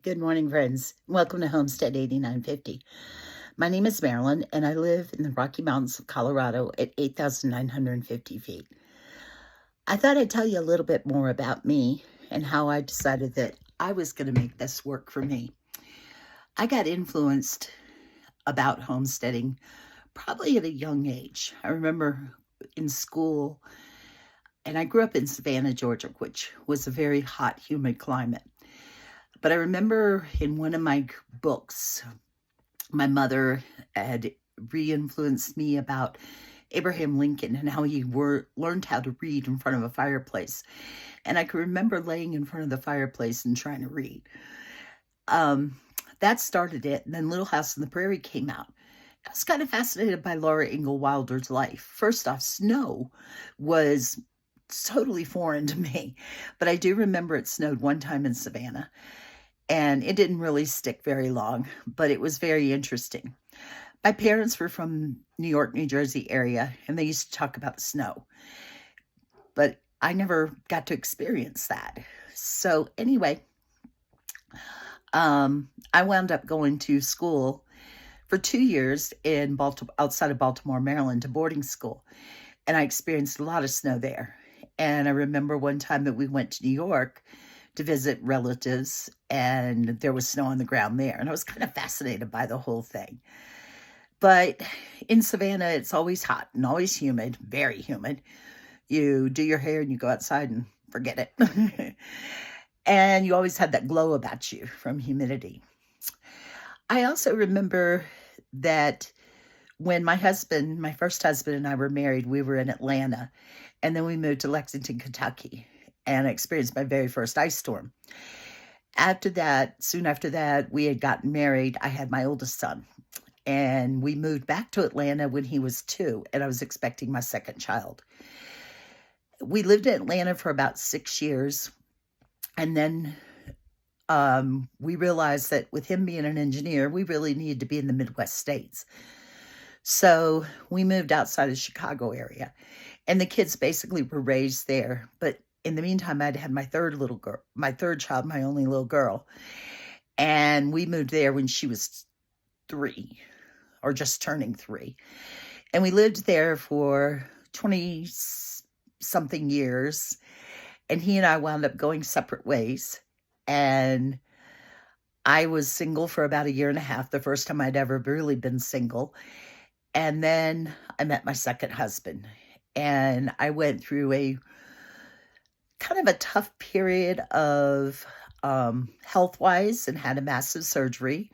Good morning, friends. Welcome to Homestead 8950. My name is Marilyn, and I live in the Rocky Mountains of Colorado at 8,950 feet. I thought I'd tell you a little bit more about me and how I decided that I was going to make this work for me. I got influenced about homesteading probably at a young age. I remember in school, and I grew up in Savannah, Georgia, which was a very hot, humid climate. But I remember in one of my books, my mother had re-influenced me about Abraham Lincoln and how he learned how to read in front of a fireplace. And I can remember laying in front of the fireplace and trying to read. That started it. And then Little House on the Prairie came out. I was kind of fascinated by Laura Ingalls Wilder's life. First off, snow was totally foreign to me. But I do remember it snowed one time in Savannah. And it didn't really stick very long, but it was very interesting. My parents were from New York, New Jersey area, and they used to talk about the snow. But I never got to experience that. So anyway, I wound up going to school for 2 years in outside of Baltimore, Maryland, to boarding school. And I experienced a lot of snow there. And I remember one time that we went to New York to visit relatives, and there was snow on the ground there. And I was kind of fascinated by the whole thing. But in Savannah, it's always hot and always humid, very humid. You do your hair and you go outside and forget it. And you always had that glow about you from humidity. I also remember that when my first husband and I were married, we were in Atlanta, and then we moved to Lexington, Kentucky, and I experienced my very first ice storm. Soon after that, we had gotten married. I had my oldest son, and we moved back to Atlanta when he was 2, and I was expecting my second child. We lived in Atlanta for about 6 years, and then we realized that with him being an engineer, we really needed to be in the Midwest states. So we moved outside of the Chicago area, and the kids basically were raised there. But in the meantime, I'd had my third child, my only little girl. And we moved there when she was 3 or just turning 3. And we lived there for 20 something years. And he and I wound up going separate ways. And I was single for about a year and a half, the first time I'd ever really been single. And then I met my second husband. And I went through a kind of a tough period of health-wise and had a massive surgery.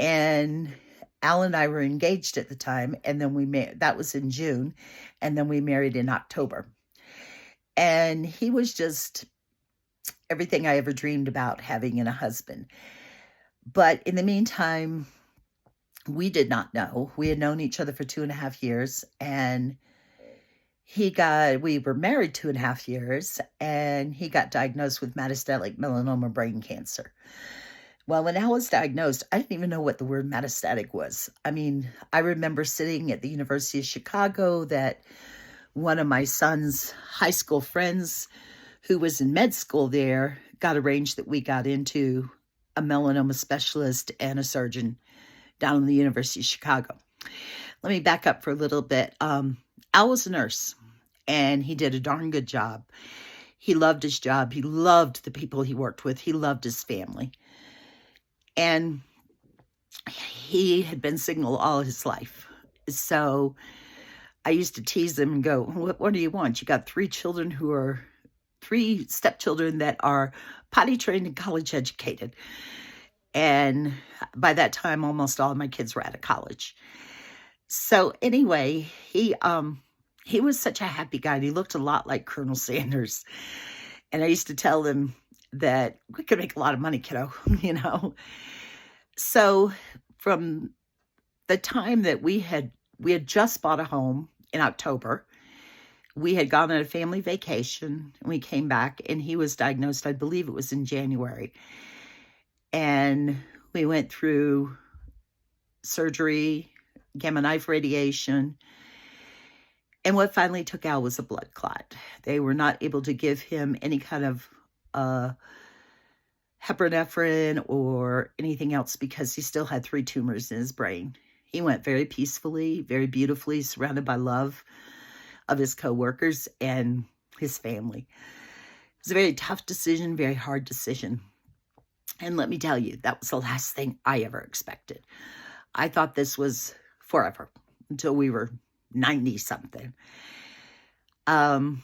And Al and I were engaged at the time, and then that was in June, and then we married in October. And he was just everything I ever dreamed about having in a husband. But in the meantime, we did not know. We had known each other for 2.5 years, and we were married 2.5 years, and he got diagnosed with metastatic melanoma brain cancer. Well, when Al was diagnosed, I didn't even know what the word metastatic was. I mean, I remember sitting at the University of Chicago that one of my son's high school friends who was in med school there got arranged that we got into a melanoma specialist and a surgeon down in the University of Chicago. Let me back up for a little bit. Al was a nurse, and he did a darn good job. He loved his job. He loved the people he worked with. He loved his family. And he had been single all his life. So I used to tease him and go, what do you want? You got 3 stepchildren that are potty trained and college educated. And by that time, almost all of my kids were out of college. So anyway, he was such a happy guy. And he looked a lot like Colonel Sanders. And I used to tell him that we could make a lot of money, kiddo, So from the time that we had just bought a home in October, we had gone on a family vacation, and we came back, and he was diagnosed, I believe it was in January. And we went through surgery, gamma knife radiation. And what finally took Al was a blood clot. They were not able to give him any kind of heparin or anything else because he still had 3 tumors in his brain. He went very peacefully, very beautifully, surrounded by love of his coworkers and his family. It was a very tough decision, very hard decision. And let me tell you, that was the last thing I ever expected. I thought this was forever until we were 90 something. And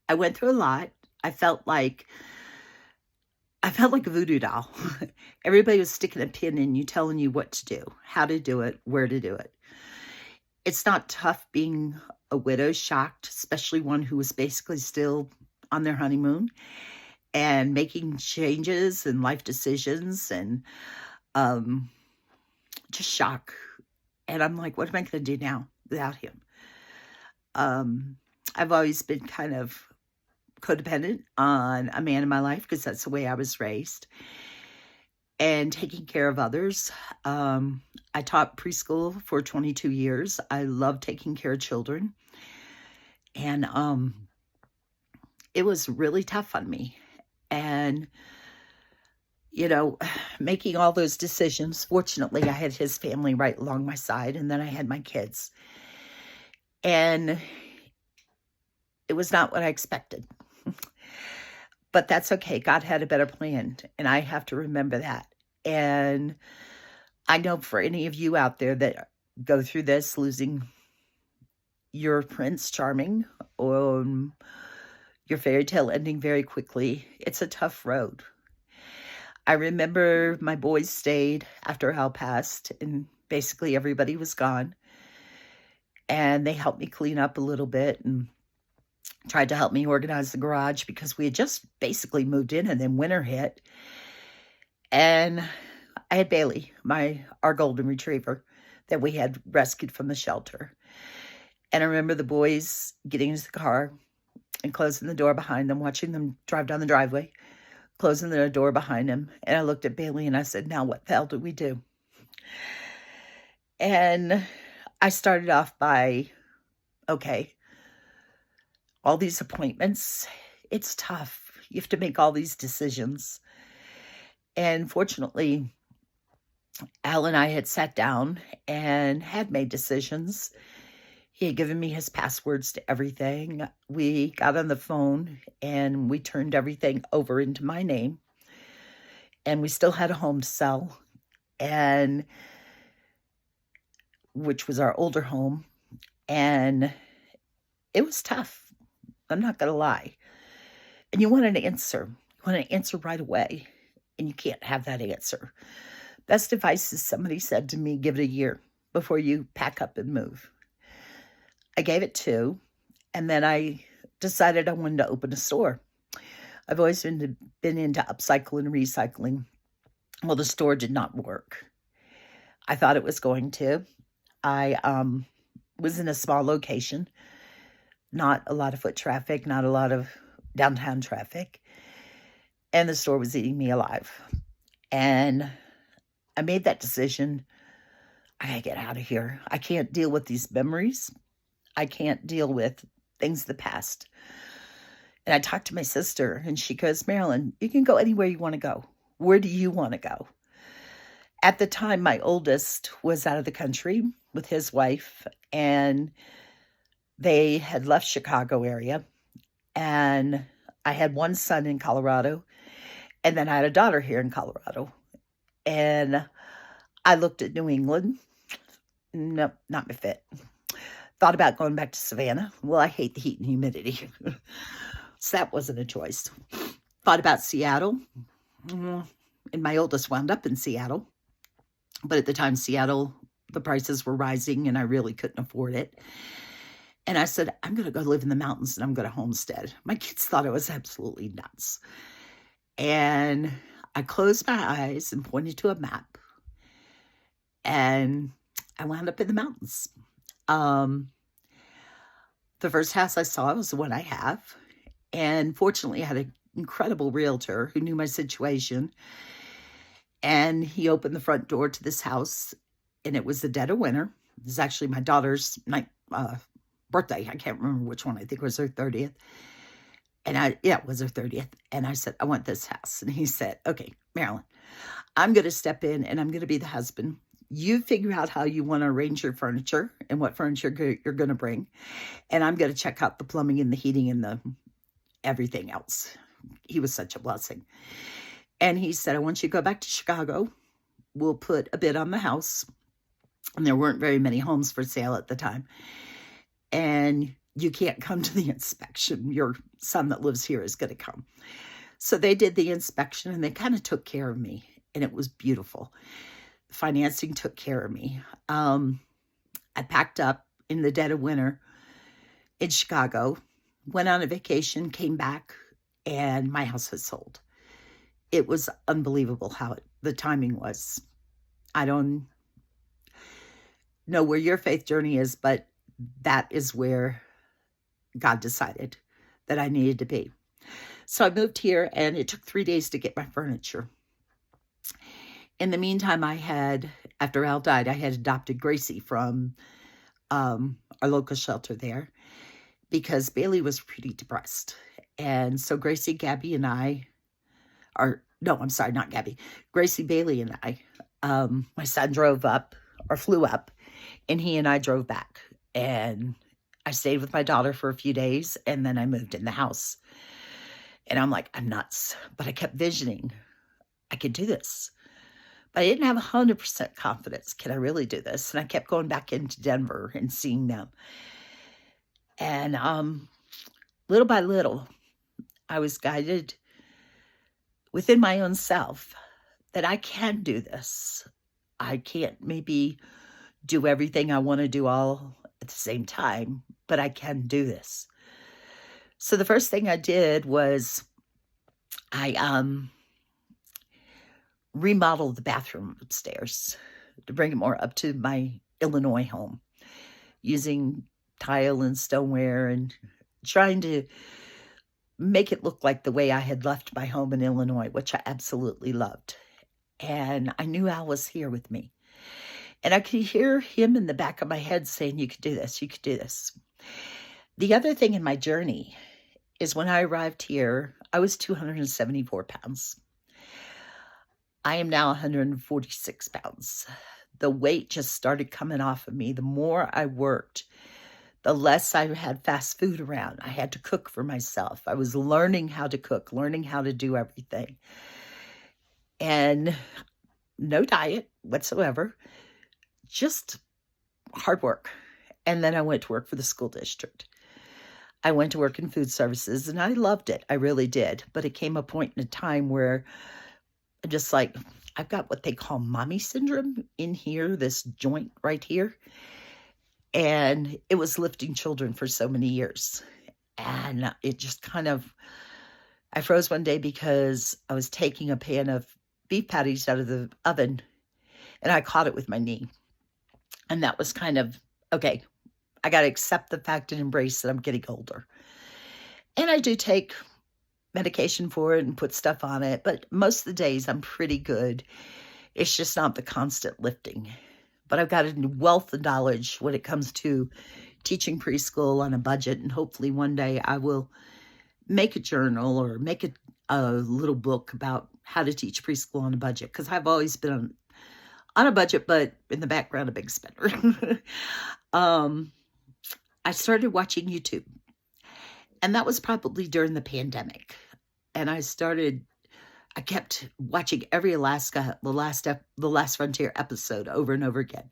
I went through a lot. I felt like a voodoo doll. Everybody was sticking a pin in you, telling you what to do, how to do it, where to do it. It's not tough being a widow, shocked, especially one who was basically still on their honeymoon and making changes and life decisions and just shock. And I'm like, what am I going to do now without him? I've always been kind of codependent on a man in my life because that's the way I was raised. And taking care of others. I taught preschool for 22 years. I love taking care of children. And it was really tough on me. And, you know, making all those decisions, fortunately, I had his family right along my side, and then I had my kids. And it was not what I expected. But that's okay. God had a better plan, and I have to remember that. And I know for any of you out there that go through this, losing your Prince Charming or your fairy tale ending very quickly, it's a tough road. I remember my boys stayed after Al passed, and basically everybody was gone. And they helped me clean up a little bit and tried to help me organize the garage because we had just basically moved in and then winter hit. And I had Bailey, our golden retriever that we had rescued from the shelter. And I remember the boys getting into the car and closing the door behind them, watching them drive down the driveway, closing the door behind them. And I looked at Bailey and I said, now what the hell do we do? And I started off by, okay, all these appointments, it's tough. You have to make all these decisions. And fortunately, Al and I had sat down and had made decisions. He had given me his passwords to everything. We got on the phone and we turned everything over into my name. And we still had a home to sell, and which was our older home. And it was tough. I'm not going to lie. And you want an answer. You want an answer right away. And you can't have that answer. Best advice is somebody said to me, give it a year before you pack up and move. I gave it 2. And then I decided I wanted to open a store. I've always been into upcycling and recycling. Well, the store did not work. I thought it was going to. I was in a small location. Not a lot of foot traffic, not a lot of downtown traffic. And the store was eating me alive. And I made that decision. I gotta get out of here. I can't deal with these memories. I can't deal with things of the past. And I talked to my sister, and she goes, Marilyn, you can go anywhere you want to go. Where do you want to go? At the time, my oldest was out of the country with his wife, and they had left Chicago area, and I had one son in Colorado, and then I had a daughter here in Colorado. And I looked at New England. Nope, not my fit. Thought about going back to Savannah. Well, I hate the heat and humidity. So that wasn't a choice. Thought about Seattle. And my oldest wound up in Seattle. But at the time, Seattle, the prices were rising, and I really couldn't afford it. And I said, I'm going to go live in the mountains, and I'm going to homestead. My kids thought I was absolutely nuts. And I closed my eyes and pointed to a map. And I wound up in the mountains. The first house I saw was the one I have. And fortunately, I had an incredible realtor who knew my situation. And he opened the front door to this house. And it was the dead of winter. It was actually my daughter's birthday. I can't remember which one. I think it was her 30th. And yeah, it was her 30th. And I said, I want this house. And he said, okay, Marilyn, I'm going to step in and I'm going to be the husband. You figure out how you want to arrange your furniture and what furniture you're going to bring. And I'm going to check out the plumbing and the heating and the everything else. He was such a blessing. And he said, I want you to go back to Chicago. We'll put a bid on the house. And there weren't very many homes for sale at the time. And you can't come to the inspection. Your son that lives here is going to come. So they did the inspection and they kind of took care of me. And it was beautiful. Financing took care of me. I packed up in the dead of winter in Chicago, went on a vacation, came back, and my house was sold. It was unbelievable how the timing was. I don't know where your faith journey is, but that is where God decided that I needed to be. So I moved here, and it took 3 days to get my furniture. In the meantime, after Al died, I had adopted Gracie from our local shelter there because Bailey was pretty depressed. And so Gracie, Gabby, and I, Gracie, Bailey, and I, my son flew up, and he and I drove back. And I stayed with my daughter for a few days, and then I moved in the house. And I'm like, I'm nuts. But I kept visioning, I could do this. But I didn't have 100% confidence. Can I really do this? And I kept going back into Denver and seeing them. And little by little, I was guided within my own self that I can do this. I can't maybe do everything I want to do all at the same time, but I can do this. So the first thing I did was I remodeled the bathroom upstairs to bring it more up to my Illinois home, using tile and stoneware and trying to make it look like the way I had left my home in Illinois, which I absolutely loved. And I knew Al was here with me. And I could hear him in the back of my head saying, you could do this, you could do this. The other thing in my journey is when I arrived here, I was 274 pounds. I am now 146 pounds. The weight just started coming off of me. The more I worked, the less I had fast food around. I had to cook for myself. I was learning how to cook, learning how to do everything. And no diet whatsoever, just hard work. And then I went to work for the school district. I went to work in food services, and I loved it. I really did. But it came a point in a time where just like, I've got what they call mommy syndrome in here, this joint right here. And it was lifting children for so many years. And it just I froze one day because I was taking a pan of beef patties out of the oven and I caught it with my knee. And that was okay, I got to accept the fact and embrace that I'm getting older. And I do take medication for it and put stuff on it, but most of the days I'm pretty good. It's just not the constant lifting. But I've got a wealth of knowledge when it comes to teaching preschool on a budget, and hopefully one day I will make a journal or make a little book about how to teach preschool on a budget, because I've always been on a budget, but in the background a big spender. I started watching YouTube, and that was probably during the pandemic. And I kept watching every The Last Frontier episode over and over again.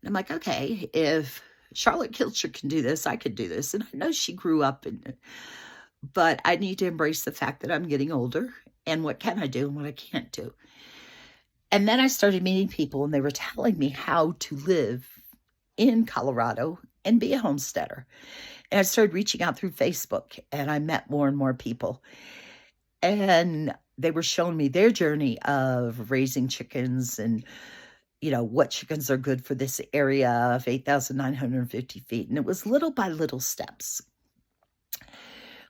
And I'm like, okay, if Charlotte Kilcher can do this, I could do this. And I know she grew up but I need to embrace the fact that I'm getting older and what can I do and what I can't do. And then I started meeting people, and they were telling me how to live in Colorado and be a homesteader. And I started reaching out through Facebook, and I met more and more people. And they were showing me their journey of raising chickens and, what chickens are good for this area of 8,950 feet. And it was little by little steps.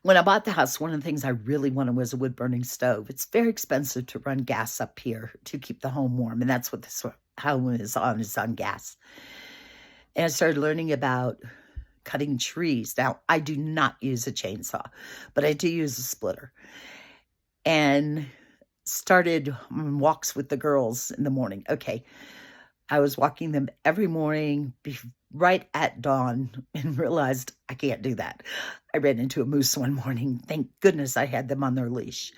When I bought the house, one of the things I really wanted was a wood-burning stove. It's very expensive to run gas up here to keep the home warm. And that's what this home is on gas. And I started learning about cutting trees. Now, I do not use a chainsaw, but I do use a splitter. And started walks with the girls in the morning. Okay, I was walking them every morning right at dawn and realized I can't do that. I ran into a moose one morning. Thank goodness I had them on their leash.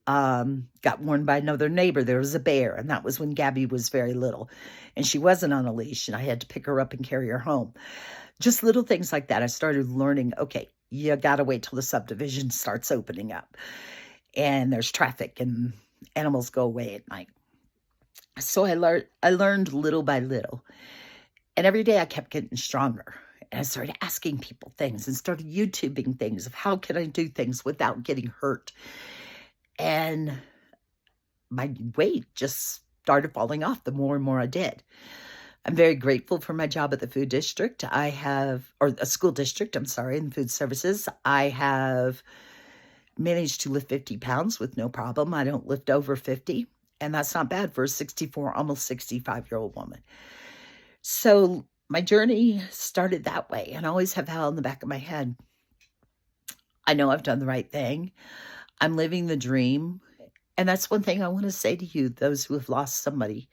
Got warned by another neighbor there was a bear, and that was when Gabby was very little, and she wasn't on a leash, and I had to pick her up and carry her home. Just little things like that. I started learning, okay, you got to wait till the subdivision starts opening up and there's traffic and animals go away at night. So I learned little by little. And every day I kept getting stronger. And I started asking people things and started YouTubing things of how can I do things without getting hurt. And my weight just started falling off the more and more I did. I'm very grateful for my job at the food district. Or a school district, I'm sorry, in food services. I have managed to lift 50 pounds with no problem. I don't lift over 50, and that's not bad for a 64, almost 65-year-old woman. So my journey started that way, and I always have hell in the back of my head. I know I've done the right thing. I'm living the dream, and that's one thing I want to say to you, those who have lost somebody.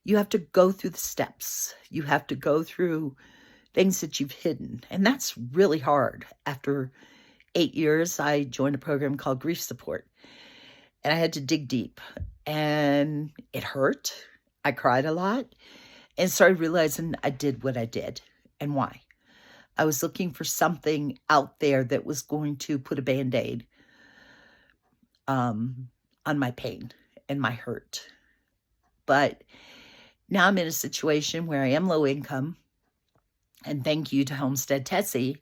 You have to go through the steps. You have to go through things that you've hidden, and that's really hard. After 8 years, I joined a program called Grief Support, and I had to dig deep, and it hurt. I cried a lot and started realizing I did what I did and why. I was looking for something out there that was going to put a Band-Aid on my pain and my hurt. But now I'm in a situation where I am low income, and thank you to Homestead Tessie,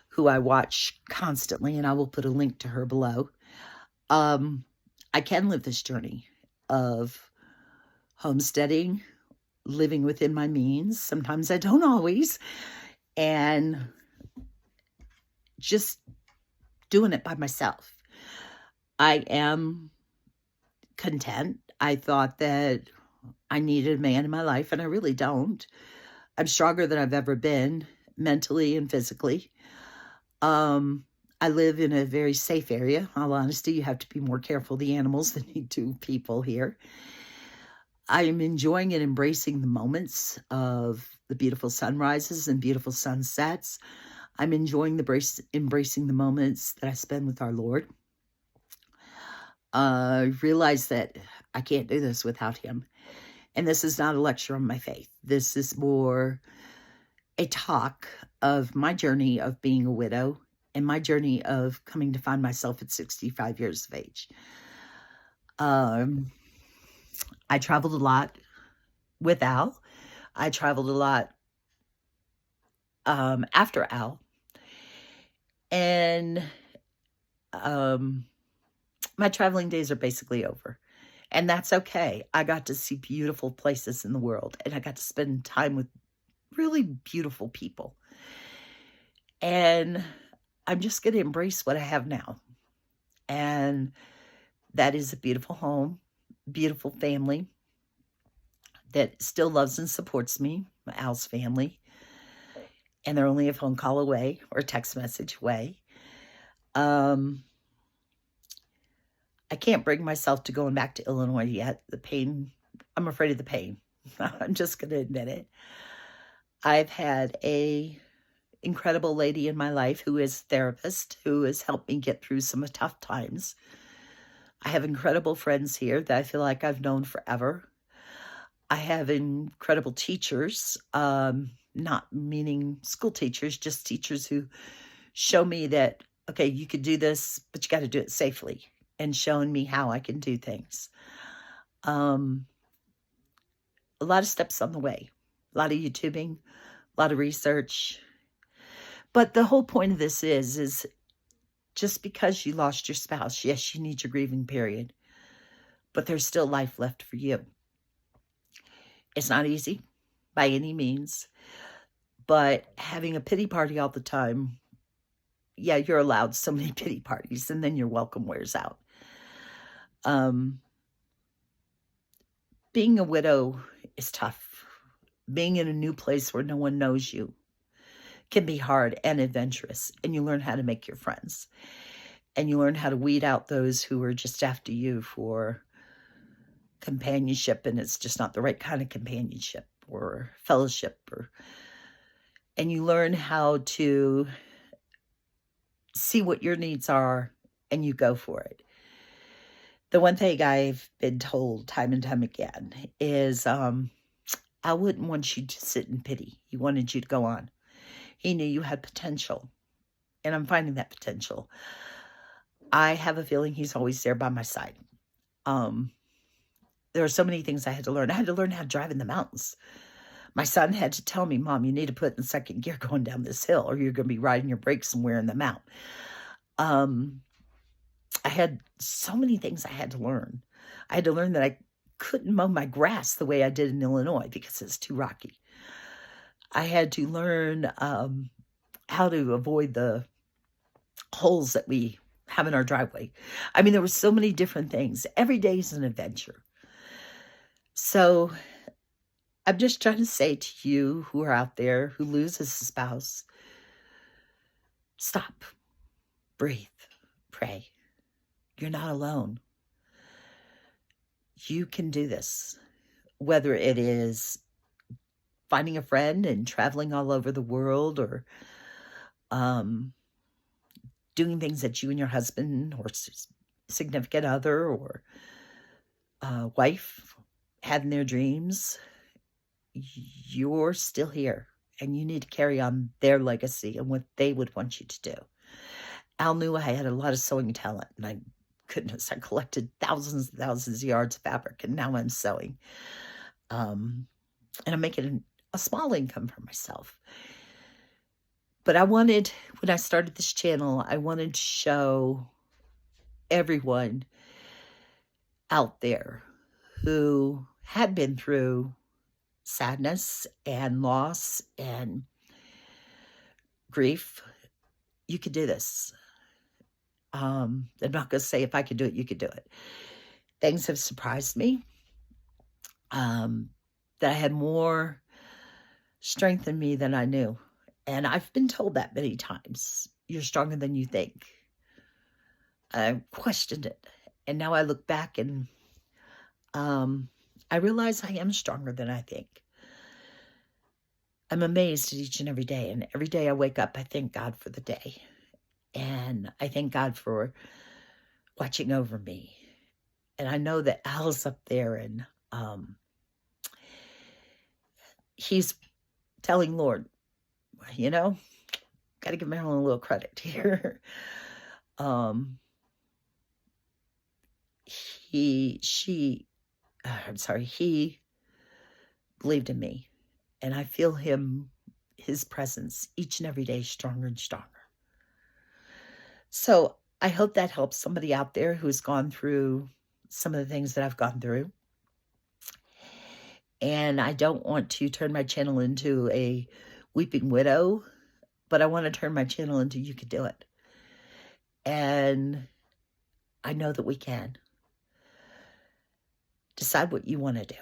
who I watch constantly, and I will put a link to her below. I can live this journey of homesteading, living within my means. Sometimes I don't always, and just doing it by myself. I am content. I thought that I needed a man in my life, and I really don't. I'm stronger than I've ever been, mentally and physically. I live in a very safe area. In all honesty, you have to be more careful of the animals than you do people here. I am enjoying and embracing the moments of the beautiful sunrises and beautiful sunsets. I'm enjoying embracing the moments that I spend with our Lord. I realize that I can't do this without him. And this is not a lecture on my faith. This is more a talk of my journey of being a widow and my journey of coming to find myself at 65 years of age. I traveled a lot with Al. I traveled a lot after Al. And my traveling days are basically over. And that's okay. I got to see beautiful places in the world, and I got to spend time with really beautiful people. And I'm just going to embrace what I have now. And that is a beautiful home, beautiful family that still loves and supports me, Al's family. And they're only a phone call away or a text message away. I can't bring myself to going back to Illinois yet. The pain, I'm afraid of the pain. I'm just going to admit it. I've had a incredible lady in my life who is a therapist, who has helped me get through some tough times. I have incredible friends here that I feel like I've known forever. I have incredible teachers, not meaning school teachers, just teachers who show me that, okay, you could do this, but you got to do it safely, and showing me how I can do things. A lot of steps on the way, a lot of YouTubing, a lot of research. But the whole point of this is just because you lost your spouse, yes, you need your grieving period, but there's still life left for you. It's not easy by any means, but having a pity party all the time, yeah, you're allowed so many pity parties, and then your welcome wears out. Being a widow is tough. Being in a new place where no one knows you can be hard and adventurous, and you learn how to make your friends, and you learn how to weed out those who are just after you for companionship, and it's just not the right kind of companionship or fellowship, and you learn how to see what your needs are, and you go for it. The one thing I've been told time and time again is, I wouldn't want you to sit in pity. He wanted you to go on. He knew you had potential, and I'm finding that potential. I have a feeling he's always there by my side. There are so many things I had to learn. I had to learn how to drive in the mountains. My son had to tell me, Mom, you need to put in second gear going down this hill, or you're going to be riding your brakes somewhere in the mountain. I had so many things I had to learn. I had to learn that I couldn't mow my grass the way I did in Illinois because it's too rocky. I had to learn how to avoid the holes that we have in our driveway. I mean, there were so many different things. Every day is an adventure. So I'm just trying to say to you who are out there who loses a spouse, stop, breathe, pray. You're not alone. You can do this, whether it is finding a friend and traveling all over the world, or doing things that you and your husband or significant other or wife had in their dreams. You're still here, and you need to carry on their legacy and what they would want you to do. Al knew I had a lot of sewing talent, and goodness, I collected thousands and thousands of yards of fabric, and now I'm sewing. And I'm making a small income for myself. But when I started this channel, I wanted to show everyone out there who had been through sadness and loss and grief, you could do this. I'm not going to say if I could do it, you could do it. Things have surprised me. That I had more strength in me than I knew. And I've been told that many times. You're stronger than you think. I questioned it. And now I look back and I realize I am stronger than I think. I'm amazed at each and every day. And every day I wake up, I thank God for the day. And I thank God for watching over me. And I know that Al's up there, and he's telling Lord, got to give Marilyn a little credit here. He believed in me, and I feel his presence each and every day stronger and stronger. So I hope that helps somebody out there who's gone through some of the things that I've gone through. And I don't want to turn my channel into a weeping widow, but I want to turn my channel into you could do it. And I know that we can. Decide what you want to do.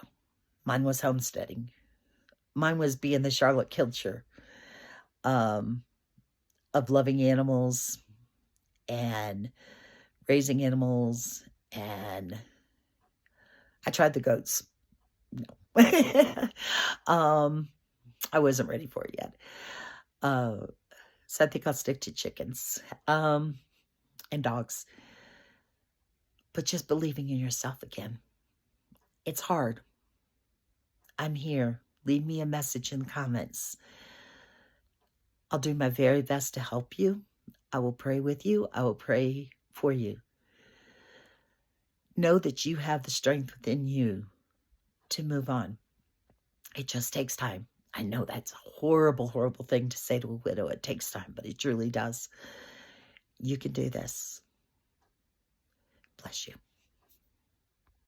Mine was homesteading. Mine was being the Charlotte Kilcher of loving animals and raising animals. And I tried the goats. No. I wasn't ready for it yet. So I think I'll stick to chickens and dogs. But just believing in yourself again. It's hard. I'm here. Leave me a message in the comments. I'll do my very best to help you. I will pray with you. I will pray for you. Know that you have the strength within you to move on. It just takes time. I know that's a horrible, horrible thing to say to a widow. It takes time, but it truly does. You can do this. Bless you.